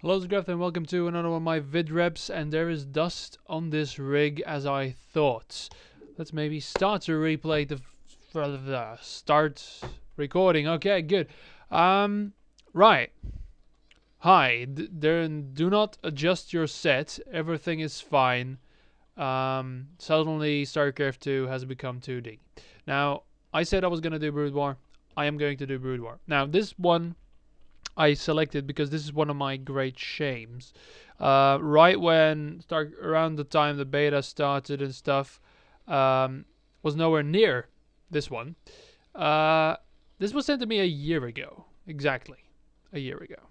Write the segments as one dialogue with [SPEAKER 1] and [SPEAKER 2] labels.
[SPEAKER 1] Hello, it's Greth and welcome to another one of my vidreps, and there is dust on this rig as I thought. Let's maybe start to replay the start recording. Okay, good. Right. Hi, do not adjust your set. Everything is fine. Suddenly Starcraft 2 has become 2D. Now, I said I was going to do Brood War. I am going to do Brood War. Now, this one I selected because this is one of my great shames. Right when around the time the beta started and stuff, was nowhere near this one. This was sent to me a year ago, exactly a year ago.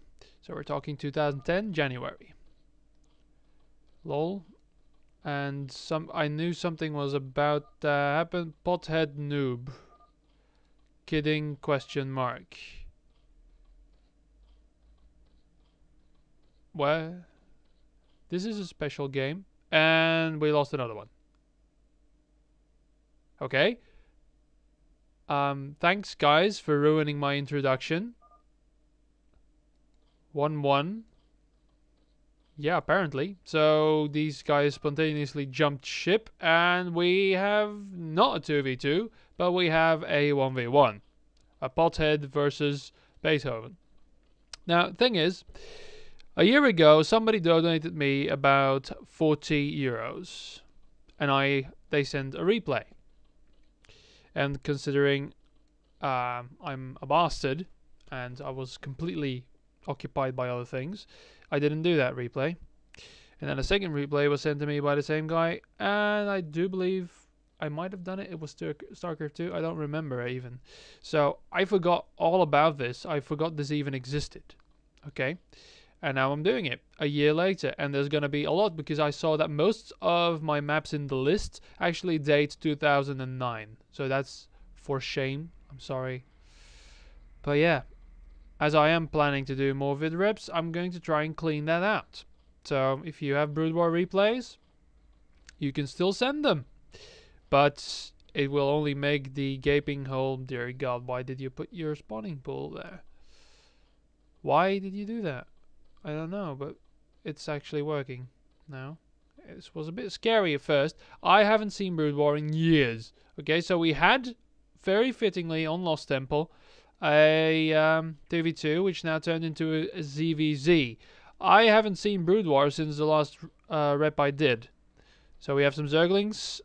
[SPEAKER 1] So we're talking 2010 January. Lol. And I knew something was about to happen. Pothead noob. Kidding? Question mark. Well, this is a special game, and we lost another one. Okay. Thanks guys for ruining my introduction. 1-1. Yeah, apparently. So these guys spontaneously jumped ship, and we have not a 2v2, but we have a 1v1. A pothead versus Beethoven. Now, thing is, a year ago, somebody donated me about 40 euros, and they sent a replay. And considering I'm a bastard and I was completely occupied by other things, I didn't do that replay. And then a second replay was sent to me by the same guy, and I do believe I might have done it. It was Starcraft 2. I don't remember even. So I forgot all about this. I forgot this even existed. Okay. And now I'm doing it a year later, and there's going to be a lot because I saw that most of my maps in the list actually date 2009. So that's for shame. I'm sorry. But yeah, as I am planning to do more vidreps, I'm going to try and clean that out. So if you have Brood War replays, you can still send them. But it will only make the gaping hole. Dear God, why did you put your spawning pool there? Why did you do that? I don't know, but it's actually working now. This was a bit scary at first. I haven't seen Brood War in years. Okay, so we had, very fittingly, on Lost Temple, a 2v2, which now turned into a ZVZ. I haven't seen Brood War since the last rep I did. So we have some Zerglings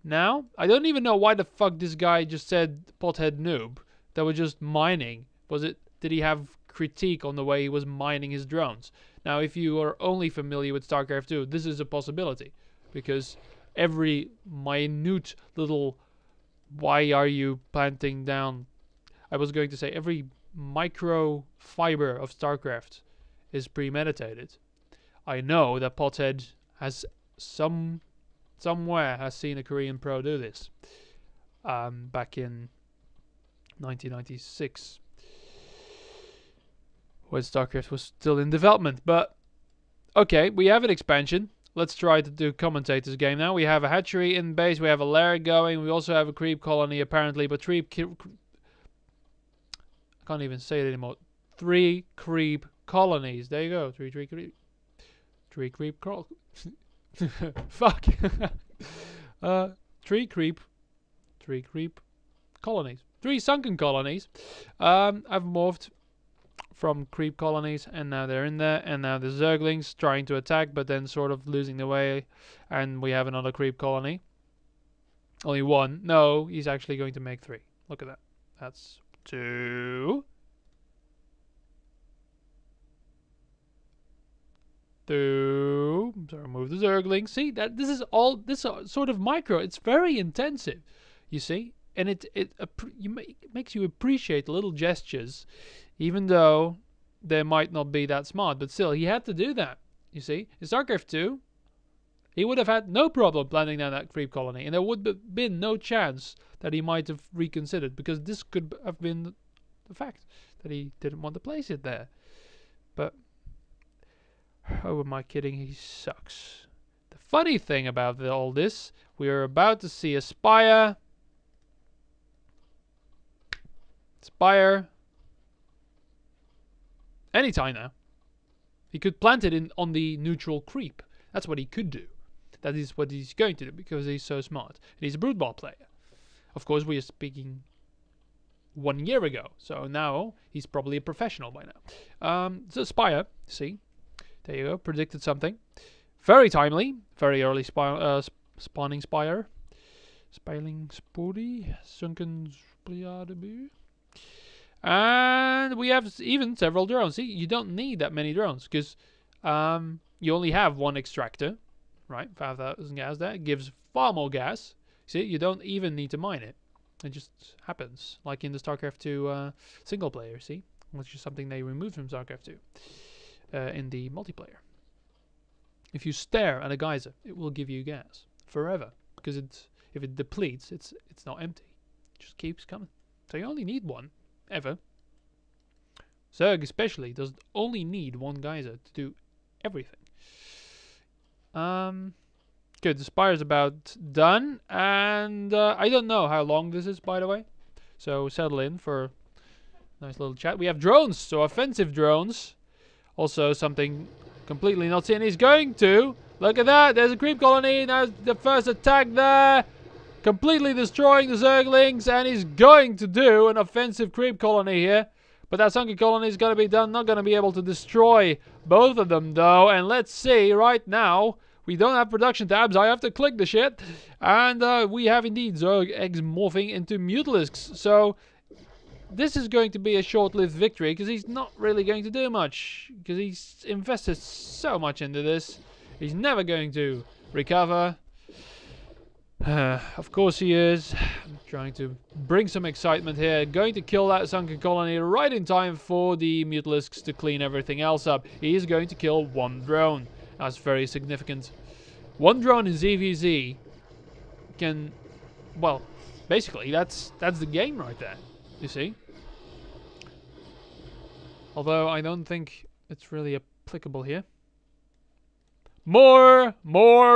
[SPEAKER 1] now. I don't even know why the fuck this guy just said pothead noob. They were just mining. Did he have critique on the way he was mining his drones? Now, if you are only familiar with StarCraft 2, this is a possibility, because every minute little why are you planting down, I was going to say every micro fiber of StarCraft is premeditated. I know that Pothead has somewhere has seen a Korean pro do this back in 1996. When StarCraft was still in development. But okay, we have an expansion. Let's try to do commentator's game now. We have a hatchery in base. We have a lair going. We also have a creep colony apparently. But I can't even say it anymore. 3 creep colonies. There you go. 3 creep. 3 creep fuck. 3 creep. 3 creep colonies. 3 sunken colonies. I've morphed from creep colonies, and now they're in there, and now the Zerglings trying to attack, but then sort of losing the way, and we have another creep colony. Only 1. No, he's actually going to make 3. Look at that. That's 2. 2. So remove the Zerglings. See, that this is all this sort of micro. It's very intensive, you see, and it makes you appreciate little gestures. Even though they might not be that smart, but still, he had to do that. You see, in StarCraft 2, he would have had no problem planting down that creep colony, and there would have been no chance that he might have reconsidered, because this could have been the fact that he didn't want to place it there. But, oh, am I kidding? He sucks. The funny thing about all this, we are about to see a Spire. Anytime now. He could plant it on the neutral creep. That's what he could do. That is what he's going to do because he's so smart. And he's a Brood Ball player. Of course, we are speaking 1 year ago. So now he's probably a professional by now. So Spire, see. There you go. Predicted something. Very timely. Very early spawning Spire. Spiling Spoody. Sunken Spliadabu. And we have even several drones. See, you don't need that many drones because you only have one extractor, right? 5,000 gas there. It gives far more gas. See, you don't even need to mine it. It just happens, like in the Starcraft 2 single player, see? Which is something they removed from Starcraft 2 in the multiplayer. If you stare at a geyser, it will give you gas forever because if it depletes, it's not empty. It just keeps coming. So you only need one. Ever. Zerg especially does only need one geyser to do everything. Good, the Spire's about done, and I don't know how long this is, by the way. So settle in for a nice little chat. We have drones, so offensive drones. Also something completely not seen. He's going to. Look at that, there's a creep colony. Now the first attack there. Completely destroying the Zerglings, and he's going to do an offensive creep colony here. But that sunken colony is going to be done. Not going to be able to destroy both of them, though. And let's see, right now, we don't have production tabs. I have to click the shit. And we have indeed Zerg eggs morphing into Mutalisks. So this is going to be a short-lived victory, because he's not really going to do much. Because he's invested so much into this. He's never going to recover. Of course he is. I'm trying to bring some excitement here. Going to kill that sunken colony right in time for the Mutalisks to clean everything else up. He is going to kill one drone. That's very significant. One drone in ZVZ can... Well, basically, that's the game right there. You see? Although I don't think it's really applicable here. More!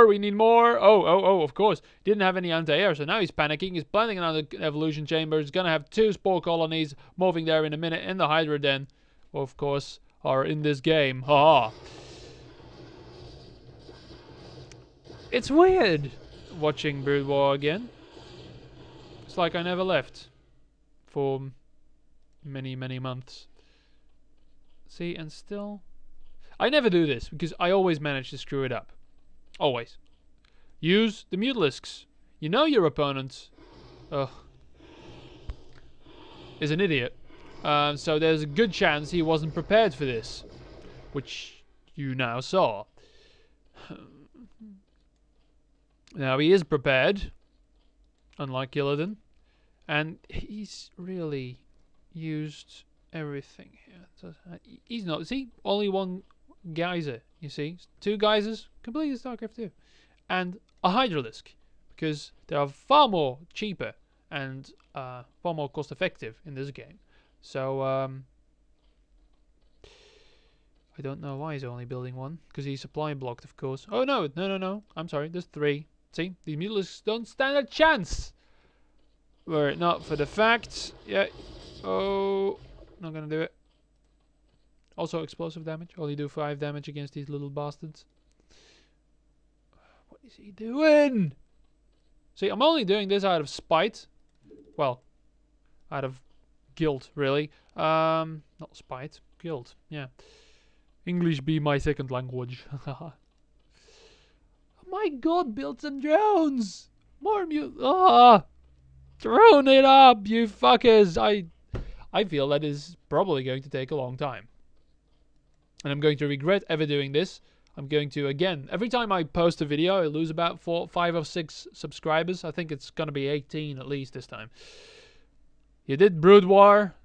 [SPEAKER 1] We need more! Oh, of course. Didn't have any anti-air, so now he's panicking. He's planning another evolution chamber. He's gonna have 2 spore colonies moving there in a minute. And the Hydra Den, of course, are in this game. Haha. It's weird watching Brood War again. It's like I never left for many months. See, and still... I never do this, because I always manage to screw it up. Always. Use the Mutalisks. You know your opponent is an idiot. So there's a good chance he wasn't prepared for this. Which you now saw. Now he is prepared. Unlike Illidan. And he's really used everything here. So, he's not... See? Only one... geyser, you see, 2 geysers, completely Starcraft 2, and a Hydralisk, because they are far more cheaper and far more cost effective in this game. So I don't know why he's only building 1, because he's supply blocked, of course. Oh no, I'm sorry, there's 3. See, these Mutalisks don't stand a chance. Were it not for the fact, yeah, oh, not gonna do it. Also explosive damage. Only do 5 damage against these little bastards. What is he doing? See, I'm only doing this out of spite. Well, out of guilt, really. Not spite. Guilt. Yeah. English be my second language. Oh my god, build some drones! More drone it up, you fuckers! I feel that is probably going to take a long time. And I'm going to regret ever doing this. I'm going to, again, every time I post a video, I lose about 5 or 6 subscribers. I think it's going to be 18 at least this time. You did Brood War,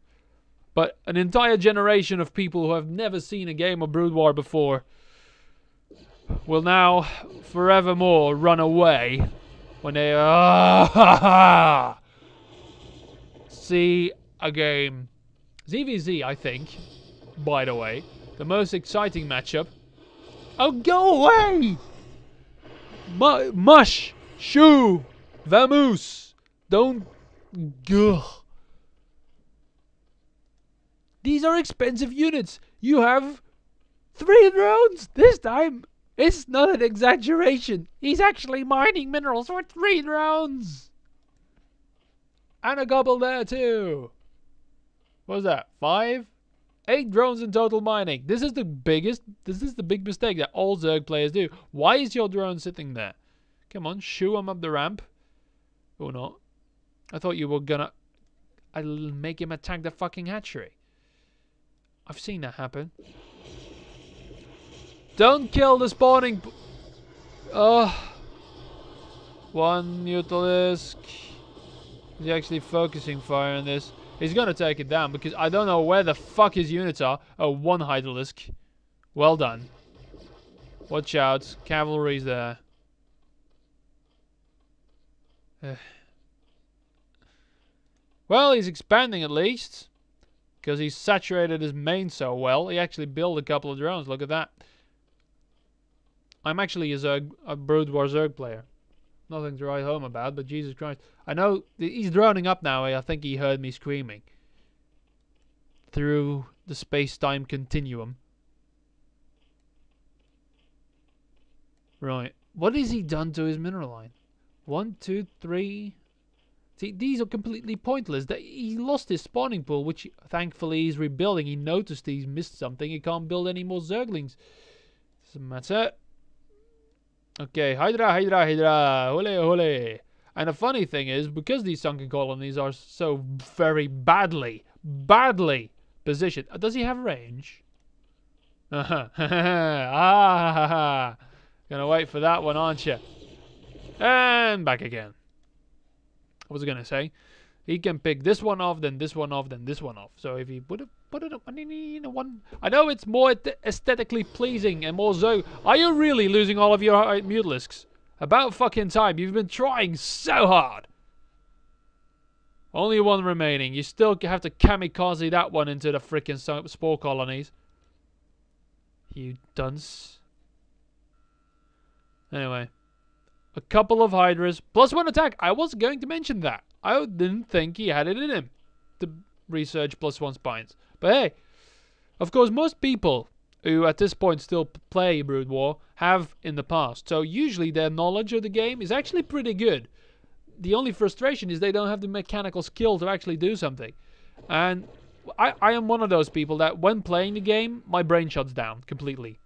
[SPEAKER 1] but an entire generation of people who have never seen a game of Brood War before will now forevermore run away when they see a game. ZVZ, I think, by the way, the most exciting matchup. Oh, go away! Mush! Shoo! Vamoose! Don't... Gugh. These are expensive units. You have 3 drones! This time, it's not an exaggeration. He's actually mining minerals for 3 drones! And a couple there too. What was that? 5? 8 drones in total mining. This is the big mistake that all Zerg players do. Why is your drone sitting there? Come on, shoo him up the ramp. Or not. I thought you were gonna... I'll make him attack the fucking hatchery. I've seen that happen. Don't kill the spawning... One Mutalisk. He's actually focusing fire on this. He's gonna take it down because I don't know where the fuck his units are. Oh, 1 Hydralisk. Well done. Watch out. Cavalry's there. Well, he's expanding at least. Because he's saturated his main so well. He actually built a couple of drones. Look at that. I'm actually a Brood War Zerg player. Nothing to write home about, but Jesus Christ. I know he's droning up now. I think he heard me screaming. Through the space-time continuum. Right. What has he done to his mineral line? 1, 2, 3... See, these are completely pointless. He lost his spawning pool, which thankfully he's rebuilding. He noticed he's missed something. He can't build any more Zerglings. Doesn't matter. Okay, Hydra, Hydra, Hydra. Hole, hole. And the funny thing is, because these sunken colonies are so very badly positioned. Does he have range? Gonna wait for that one, aren't you? And back again. What was I gonna say? He can pick this one off, then this one off, then this one off. So if he put it in one, I know it's more aesthetically pleasing and more so. Are you really losing all of your Mutalisks? About fucking time. You've been trying so hard. Only 1 remaining. You still have to kamikaze that one into the freaking spore colonies. You dunce. Anyway. A couple of Hydras. +1 attack. I was going to mention that. I didn't think he had it in him. To research +1 spines. But hey. Of course, most people who at this point still play Brood War have in the past. So usually their knowledge of the game is actually pretty good. The only frustration is they don't have the mechanical skill to actually do something. And I am one of those people that when playing the game, my brain shuts down completely.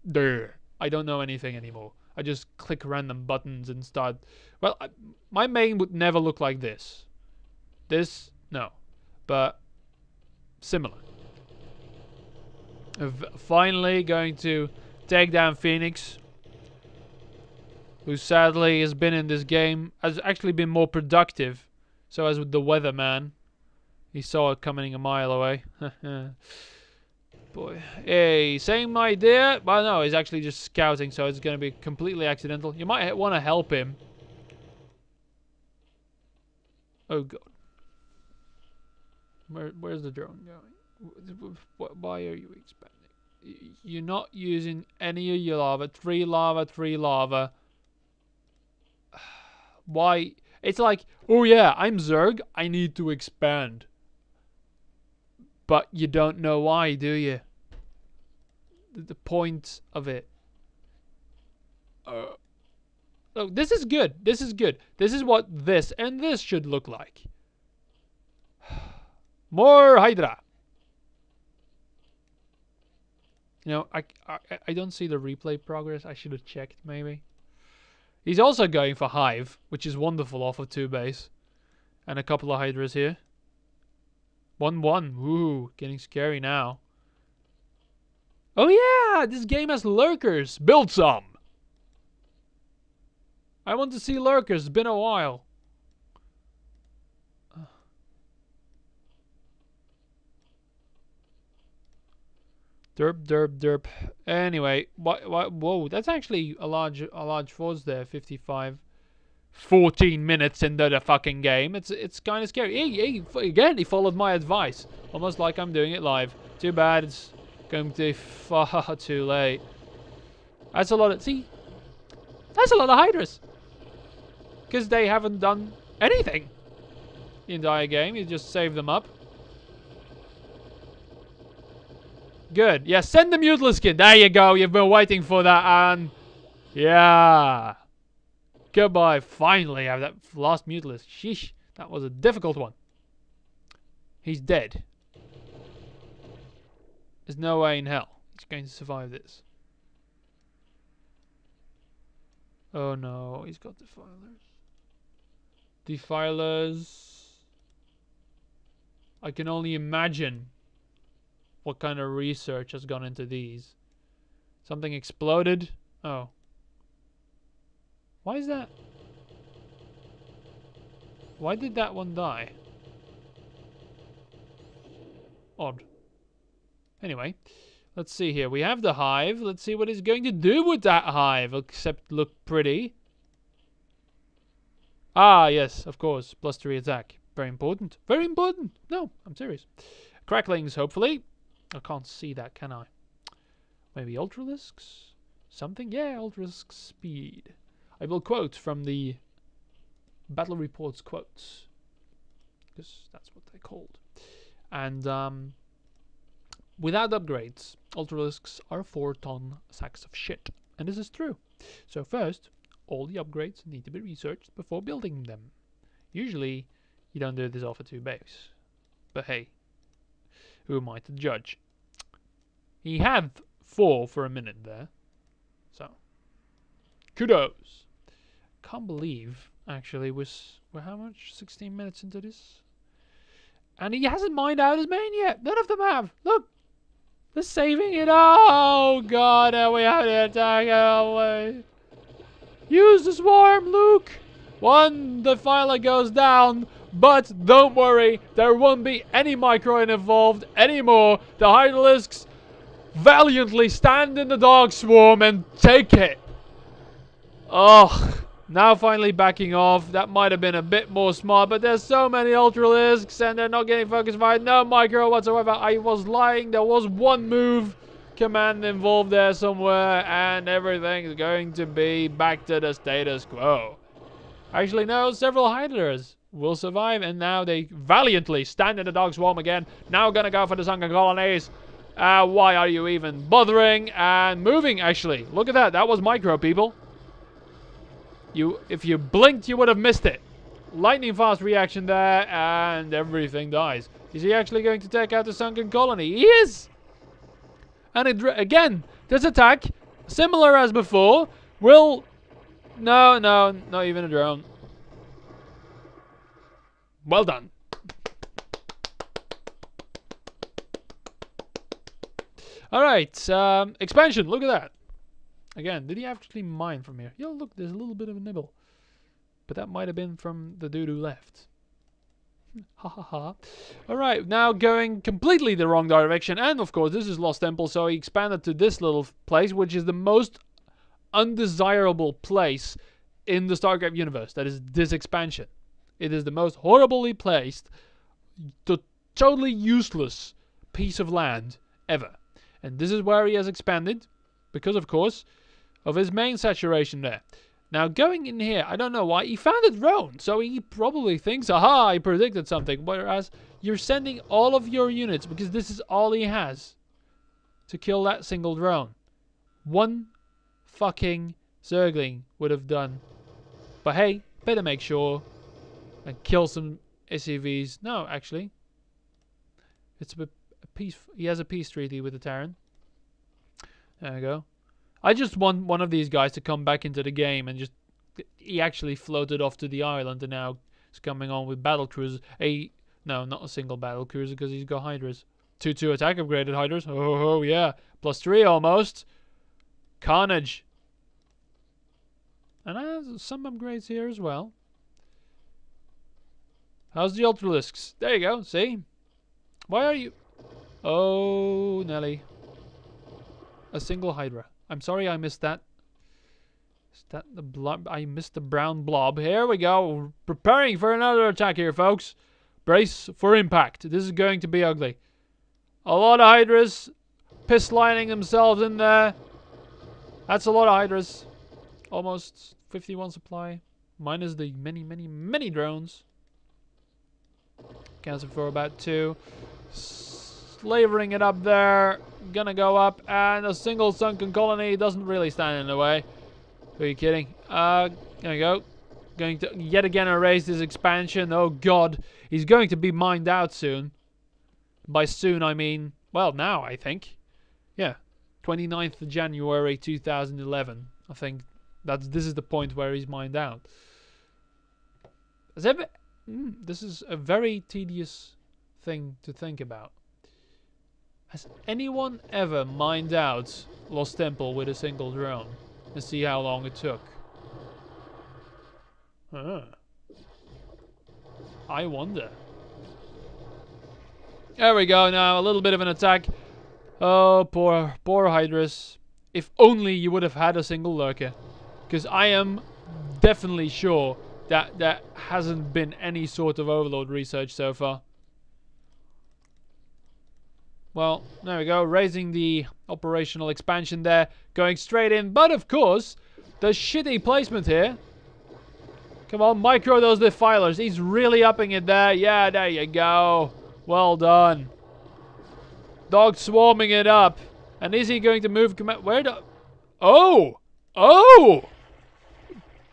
[SPEAKER 1] I don't know anything anymore. I just click random buttons and start... Well, my main would never look like this. This, no. But similar. Finally going to take down Phoenix. Who sadly has been in this game. Has actually been more productive. So as with the Weatherman. He saw it coming a mile away. Boy. Hey, same idea. But no, he's actually just scouting, so it's going to be completely accidental. You might want to help him. Oh, God. Where's the drone going? Why are you expanding? You're not using any of your lava. 3 lava, 3 lava. Why? It's like, oh yeah, I'm Zerg. I need to expand. But you don't know why, do you? The point of it. Oh, this is good. This is good. This is what this and this should look like. More Hydra. You know, I don't see the replay progress. I should have checked, maybe. He's also going for Hive, which is wonderful off of 2 base. And a couple of Hydras here. 1-1. Ooh, getting scary now. Oh yeah, this game has lurkers. Build some. I want to see lurkers. It's been a while. Derp, derp, derp. Anyway, whoa, that's actually a large force there. 55. 14 minutes into the fucking game. It's kind of scary. Again, he followed my advice. Almost like I'm doing it live. Too bad it's going to be far too late. That's a lot of... See? That's a lot of Hydras. Because they haven't done anything. The entire game. You just save them up. Good. Yeah, send the Mutalisk in. There you go. You've been waiting for that, and yeah. Goodbye. Finally, I have that last Mutalisk. Sheesh. That was a difficult one. He's dead. There's no way in hell he's going to survive this. Oh no, he's got defilers. Defilers. I can only imagine what kind of research has gone into these. Something exploded. Oh. Why is that? Why did that one die? Odd. Anyway, let's see here. We have the hive. Let's see what he's going to do with that hive, except look pretty. Ah, yes, of course. +3 attack. Very important. Very important. No, I'm serious. Cracklings, hopefully. I can't see that, can I? Maybe Ultralisks? Something? Yeah, Ultralisk speed. I will quote from the Battle Reports quotes. Because that's what they're called. And, without upgrades, Ultralisks are 4-ton sacks of shit. And this is true. So first, all the upgrades need to be researched before building them. Usually, you don't do this off a 2 base. But hey, who am I to judge? He had 4 for a minute there. So, kudos. Can't believe, actually, we're how much? 16 minutes into this? And he hasn't mined out his main yet. None of them have. Look. They're saving it. Oh, God. And we have the attack. Oh, use the swarm, Luke. One defiler goes down. But don't worry. There won't be any micro involved anymore. The Hydralisks valiantly stand in the dog swarm and take it. Oh, now finally backing off. That might have been a bit more smart, but there's so many Ultralisks and they're not getting focus fire. No micro whatsoever. I was lying. There was one move command involved there somewhere, and everything is going to be back to the status quo. Actually, no, several Hydras will survive, and now they valiantly stand in the dog swarm again. Now gonna go for the sunken colonies. Why are you even bothering? And moving, actually. Look at that. That was micro, people. If you blinked, you would have missed it. Lightning fast reaction there, and everything dies. Is he actually going to take out the sunken colony? He is! And again, this attack, similar as before, will... No, not even a drone. Well done. Alright, expansion, look at that. Again, did he actually mine from here? Yo, look, there's a little bit of a nibble. But that might have been from the dude who left. Ha ha ha. Alright, now going completely the wrong direction. And of course, this is Lost Temple, so he expanded to this little place, which is the most undesirable place in the Starcraft universe. That is this expansion. It is the most horribly placed, totally useless piece of land ever. And this is where he has expanded, because of course of his main saturation there. Now going in here, I don't know why, he found a drone, so he probably thinks, aha, I predicted something, whereas you're sending all of your units, because this is all he has, to kill that single drone. One fucking Zergling would have done. But hey, better make sure and kill some SCVs. No, actually, it's a peace. He has a peace treaty with the Terran. There we go. I just want one of these guys to come back into the game and just... He actually floated off to the island and now is coming on with battle cruisers. No, not a single battle cruiser because he's got Hydras. 2-2 attack upgraded Hydras. Oh, yeah. +3 almost. Carnage. And I have some upgrades here as well. How's the Ultralisks? There you go, see? Why are you... Oh, Nelly. A single Hydra. I'm sorry I missed that. Is that the blob? I missed the brown blob. Here we go. Preparing for another attack here, folks. Brace for impact. This is going to be ugly. A lot of Hydras piss lining themselves in there. That's a lot of Hydras. Almost 51 supply. Minus the many drones. Counts for about 2. flavoring it up there. Gonna go up, and a single sunken colony doesn't really stand in the way. Are you kidding? There we go. Going to yet again erase this expansion. Oh god, he's going to be mined out soon. By soon I mean, well, now I think. Yeah, 29th of January 2011. I think this is the point where he's mined out. This is a very tedious thing to think about. Has anyone ever mined out Lost Temple with a single drone? Let's see how long it took. I wonder. There we go. Now a little bit of an attack. Oh, poor Hydrus. If only you would have had a single lurker. Because I am definitely sure that there hasn't been any sort of overload research so far. Well, there we go. Raising the operational expansion there. Going straight in. But of course, the shitty placement here. Come on, micro those defilers. He's really upping it there. Yeah, there you go. Well done. Dog swarming it up. And is he going to move? Where the... Oh! Oh!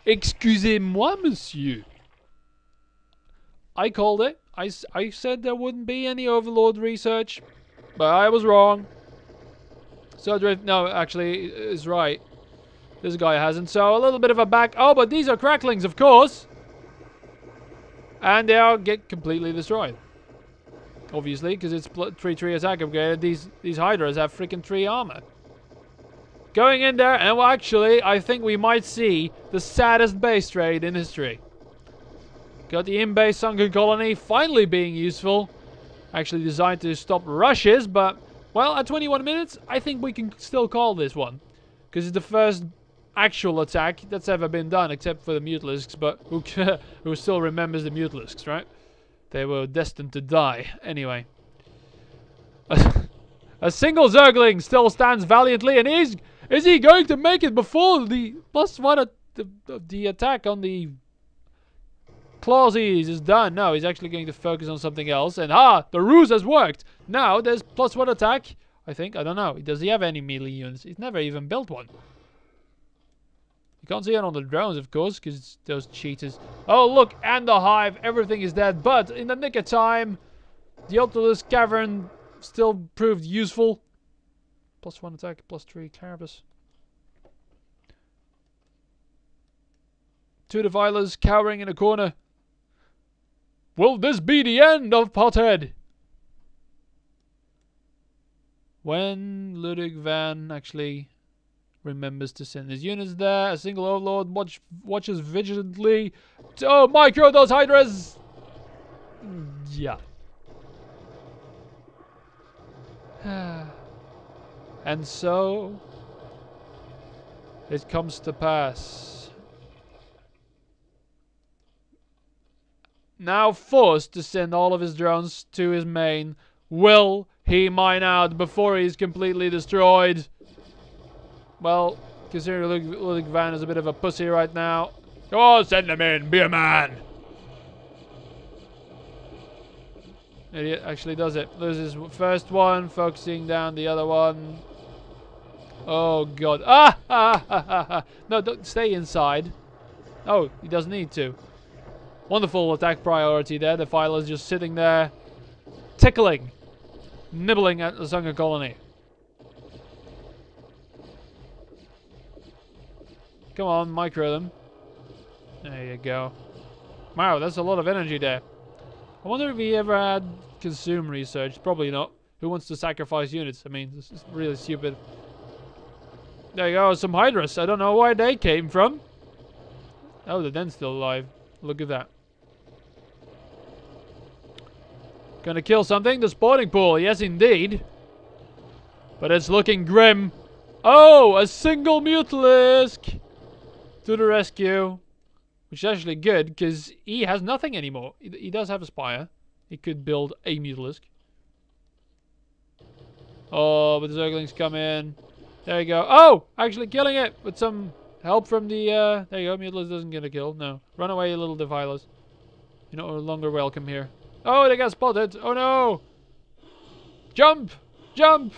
[SPEAKER 1] Excusez-moi, monsieur. I called it. I said there wouldn't be any overlord research. But I was wrong. So Drift, no, actually, is right. This guy hasn't. So a little bit of a back. Oh, but these are cracklings, of course. And they are get completely destroyed. Obviously, because it's 3-3 attack upgraded. These Hydras have freaking 3 armor. Going in there, and well, actually, I think we might see the saddest base trade in history. Got the in-base sunken colony finally being useful. Actually designed to stop rushes, but, well, at 21 minutes, I think we can still call this one. Because it's the first actual attack that's ever been done, except for the Mutalisks, but who still remembers the Mutalisks, right? They were destined to die. Anyway. A single Zergling still stands valiantly, and is he going to make it before the +1 the attack on the Clauses is done? No, he's actually going to focus on something else. And the ruse has worked. Now there's +1 attack. I think. I don't know. Does he have any melee units? He's never even built one. You can't see it on the drones, of course, because those cheaters. Oh, look, and the hive. Everything is dead. But in the nick of time, the Obelisk Cavern still proved useful. +1 attack, +3 carapace. 2 defilers cowering in a corner. Will this be the end of Pothead? When Ludwig van actually remembers to send his units there, a single overlord watches vigilantly. Oh, micro those Hydras! Yeah. And so it comes to pass. Now forced to send all of his drones to his main, will he mine out before he's completely destroyed? Well, considering Ludwig van is a bit of a pussy right now. Oh, send him in, be a man! Idiot actually does it. Loses first one, focusing down the other one. Oh god. No, don't stay inside. Oh, he doesn't need to. Wonderful attack priority there. The filer's just sitting there, tickling, nibbling at the sunken colony. Come on, micro them. There you go. Wow, that's a lot of energy there. I wonder if he ever had consume research. Probably not. Who wants to sacrifice units? I mean, this is really stupid. There you go, some Hydras. I don't know where they came from. Oh, the den's still alive. Look at that. Gonna kill something? The spawning pool. Yes, indeed. But it's looking grim. Oh, a single Mutalisk to the rescue. Which is actually good, because he has nothing anymore. He does have a Spire. He could build a Mutalisk. Oh, but the Zerglings come in. There you go. Oh! Actually killing it with some help from the... there you go. Mutalisk doesn't get a kill. No. Run away, you little defilers. You're no longer welcome here. Oh, they got spotted. Oh, no! Jump! Jump!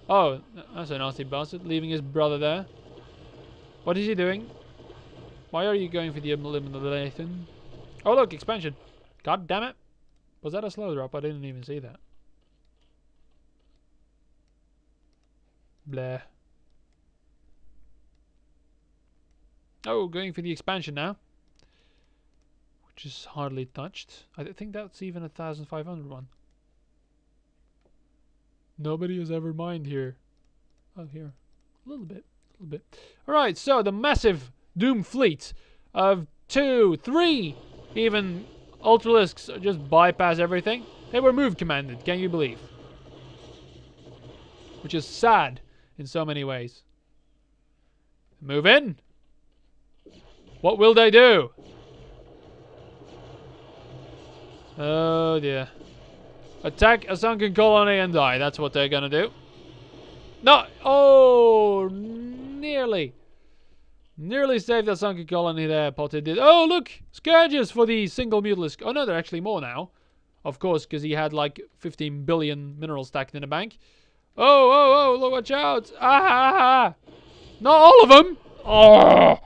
[SPEAKER 1] Oh, that's a nasty bastard, leaving his brother there. What is he doing? Why are you going for the elimination? Oh look, expansion. God damn it. Was that a slow drop? I didn't even see that. Blah. Oh, going for the expansion now. Which is hardly touched. I think that's even 1,500 one. Nobody has ever mined here. Oh, here. A little bit. A little bit. Alright, so the massive Doom fleet of 2, 3 even Ultralisks just bypass everything. They were move commanded, can you believe? Which is sad in so many ways. Move in. What will they do? Oh dear. Attack a sunken colony and die. That's what they're gonna do. No! Oh! Nearly. Nearly saved that sunken colony there, Potter did. Oh, look! Scourges for the single mutalisk. Oh no, there are actually more now. Of course, because he had like 15 billion minerals stacked in the bank. Oh, oh, oh, look, watch out! Ah, ah, ah. Not all of them! Oh!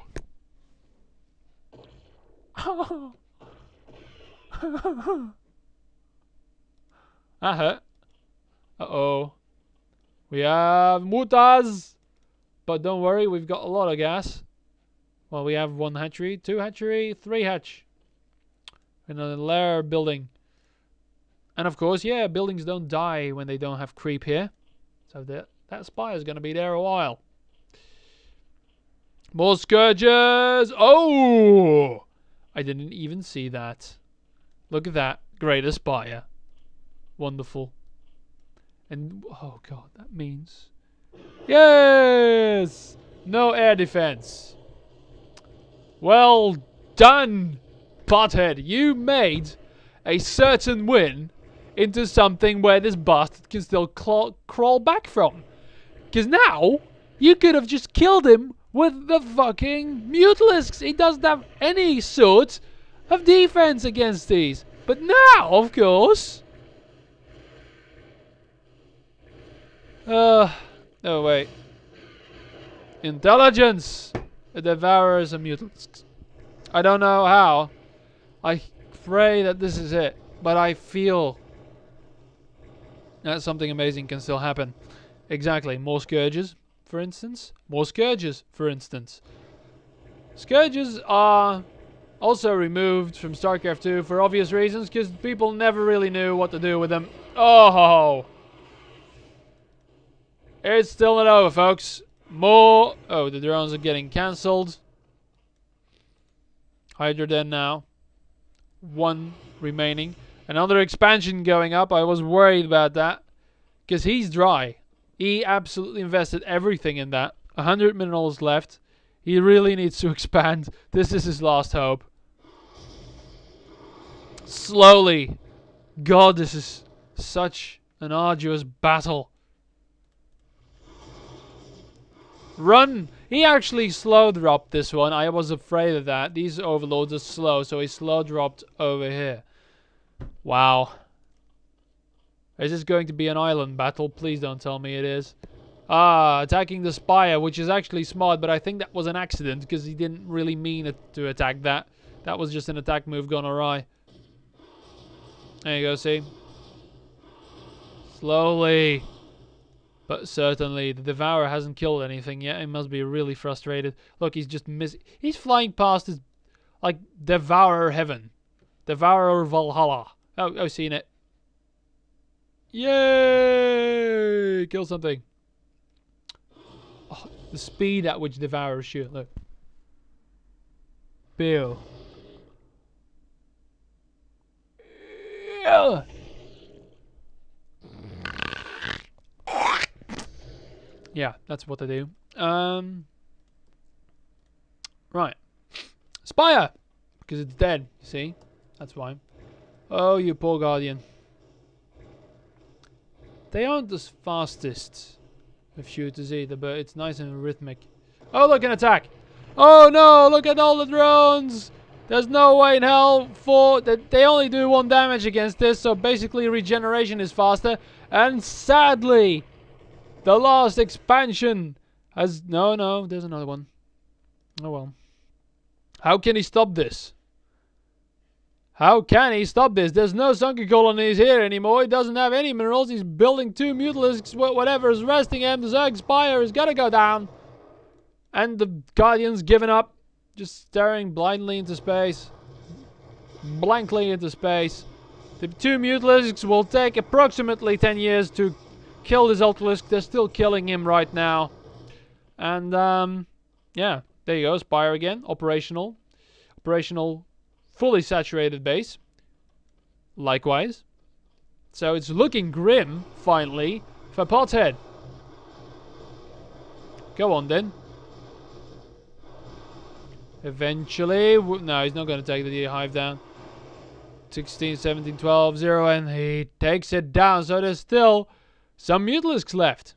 [SPEAKER 1] That hurt. Uh-oh. We have mutas. But don't worry, we've got a lot of gas. Well, we have 1 hatchery, 2 hatchery, 3 hatch. And a lair building. And of course, yeah, buildings don't die when they don't have creep here. So that spire is going to be there a while. More scourges! Oh! I didn't even see that. Look at that. Greater spire. Wonderful. And, oh god, that means... Yes! No air defense. Well done, Pothead. You made a certain win into something where this bastard can still crawl back from. Because now, you could have just killed him with the fucking Mutalisks. He doesn't have any sort of defense against these. But now, of course... oh wait. Intelligence! It devours a Mutalisk. I don't know how. I pray that this is it. But I feel that something amazing can still happen. Exactly. More Scourges, for instance. More Scourges, for instance. Scourges are also removed from Starcraft 2 for obvious reasons, because people never really knew what to do with them. Oh! It's still not over, folks. More. Oh, the drones are getting cancelled. Hydra Den now. 1 remaining. Another expansion going up. I was worried about that. Because he's dry. He absolutely invested everything in that. 100 minerals left. He really needs to expand. This is his last hope. Slowly. God, this is such an arduous battle. Run! He actually slow dropped this one. I was afraid of that. These overlords are slow, so he slow dropped over here. Wow. Is this going to be an island battle? Please don't tell me it is. Ah, attacking the spire, which is actually smart, but I think that was an accident, because he didn't really mean it to attack that. That was just an attack move gone awry. There you go, see? Slowly. But certainly, the Devourer hasn't killed anything yet. He must be really frustrated. Look, he's just he's flying past his, like, Devourer heaven. Devourer Valhalla. Oh, I've seen it. Yay! Kill something. Oh, the speed at which Devourers shoot, look. Bill. Yeah. Yeah, that's what they do. Right. Spire! Because it's dead, see? That's why. Oh, you poor Guardian. They aren't the fastest of shooters either, but it's nice and rhythmic. Oh, look, an attack! Oh no, look at all the drones! There's no way in hell for that. They only do 1 damage against this, so basically regeneration is faster. And sadly, the last expansion has... No, there's another one. Oh well. How can he stop this? How can he stop this? There's no sunken colonies here anymore. He doesn't have any minerals. He's building 2 mutalisks. Whatever is resting him. The Zerg Spire is gonna go down. And the Guardian's given up. Just staring blindly into space. Blankly into space. The 2 mutalisks will take approximately 10 years to kill this Ultralisk. They're still killing him right now. And, yeah. There you go. Spire again. Operational. Fully saturated base. Likewise. So it's looking grim, finally, for Pothead. Go on, then. Eventually. No, he's not going to take the hive down. 16, 17, 12, 0, and he takes it down. So there's still some Mutalisks left.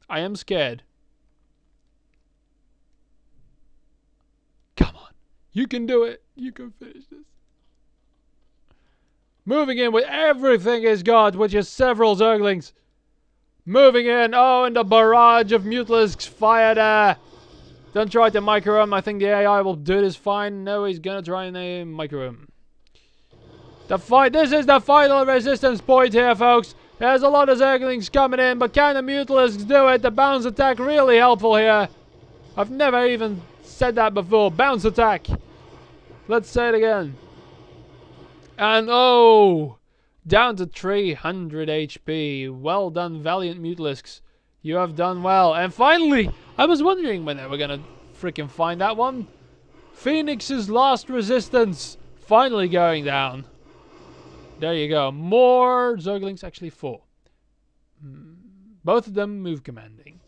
[SPEAKER 1] I am scared. Come on. You can do it. You can finish this. Moving in with everything he's got, which is several Zerglings. Moving in. Oh, and the barrage of Mutalisks fired there. Don't try to micro him. I think the AI will do this fine. No, he's gonna try and micro him. The fight. This is the final resistance point here, folks. There's a lot of Zerglings coming in, but can the Mutalisks do it? The bounce attack really helpful here. I've never even said that before. Bounce attack. Let's say it again. And oh, down to 300 HP. Well done, valiant Mutalisks. You have done well. And finally, I was wondering when they were gonna freaking find that one. Phoenix's last resistance finally going down. There you go. More Zerglings, actually 4. Both of them move commanding.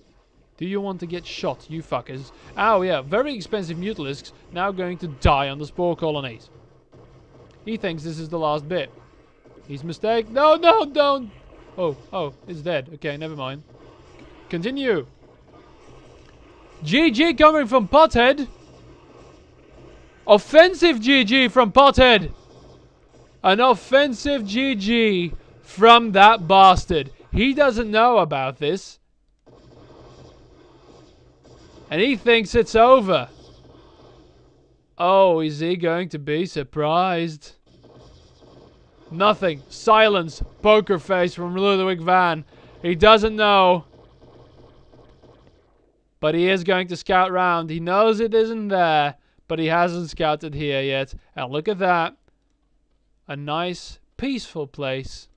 [SPEAKER 1] Do you want to get shot, you fuckers? Oh yeah, very expensive Mutalisks now going to die on the spore colonies. He thinks this is the last bit. He's mistaken. No, don't. Oh, it's dead. Okay, never mind. Continue. GG coming from Pothead. Offensive GG from Pothead. An offensive GG from that bastard. He doesn't know about this. And he thinks it's over. Oh, is he going to be surprised? Nothing. Silence. Poker face from Ludwig van. He doesn't know. But he is going to scout round. He knows it isn't there. But he hasn't scouted here yet. And look at that. A nice, peaceful place.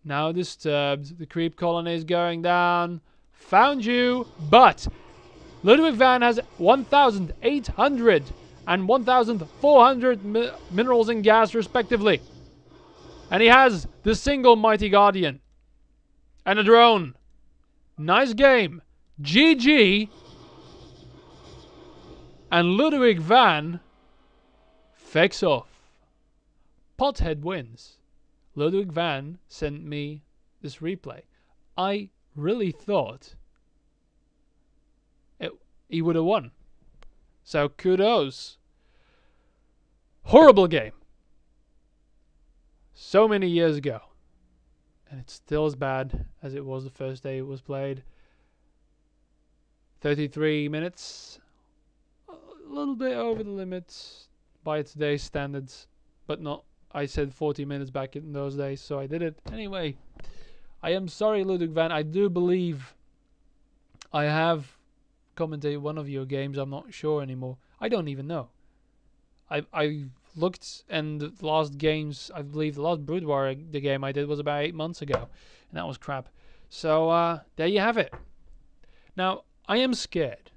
[SPEAKER 1] Now disturbed. The creep colony is going down. Found you. But Ludwig van has 1,800 and 1,400 minerals and gas respectively. And he has the single mighty guardian. And a drone. Nice game. GG. And Ludwig van fakes off. Pothead wins. Ludwig van sent me this replay. I really thought he would have won. So kudos. Horrible game. So many years ago. And it's still as bad as it was the first day it was played. 33 minutes. A little bit over the limit by today's standards. But not. I said 40 minutes back in those days, so I did it. Anyway, I am sorry, Ludwig van. I do believe I have commentated one of your games. I'm not sure anymore. I don't even know. I looked, and the last games, I believe the last Brood War, the game I did was about 8 months ago. And that was crap. So, there you have it. Now, I am scared.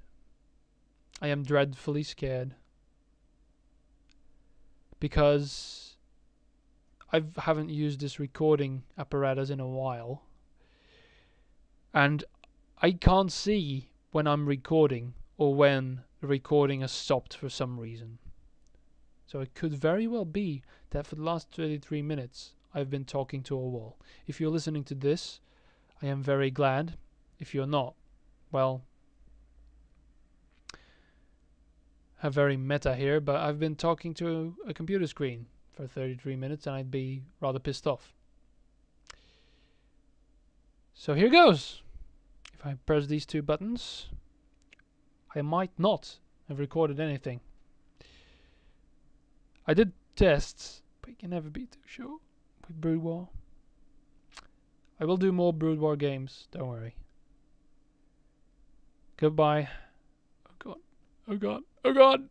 [SPEAKER 1] I am dreadfully scared. Because I haven't used this recording apparatus in a while. And I can't see when I'm recording or when the recording has stopped for some reason. So it could very well be that for the last 33 minutes I've been talking to a wall. If you're listening to this, I am very glad If you're not, well, I'm very meta here, but I've been talking to a computer screen for 33 minutes and I'd be rather pissed off. So here goes. If I press these two buttons, I might not have recorded anything. I did tests, but you can never be too sure with Brood War. I will do more Brood War games, don't worry. Goodbye. Oh god. Oh god. Oh god.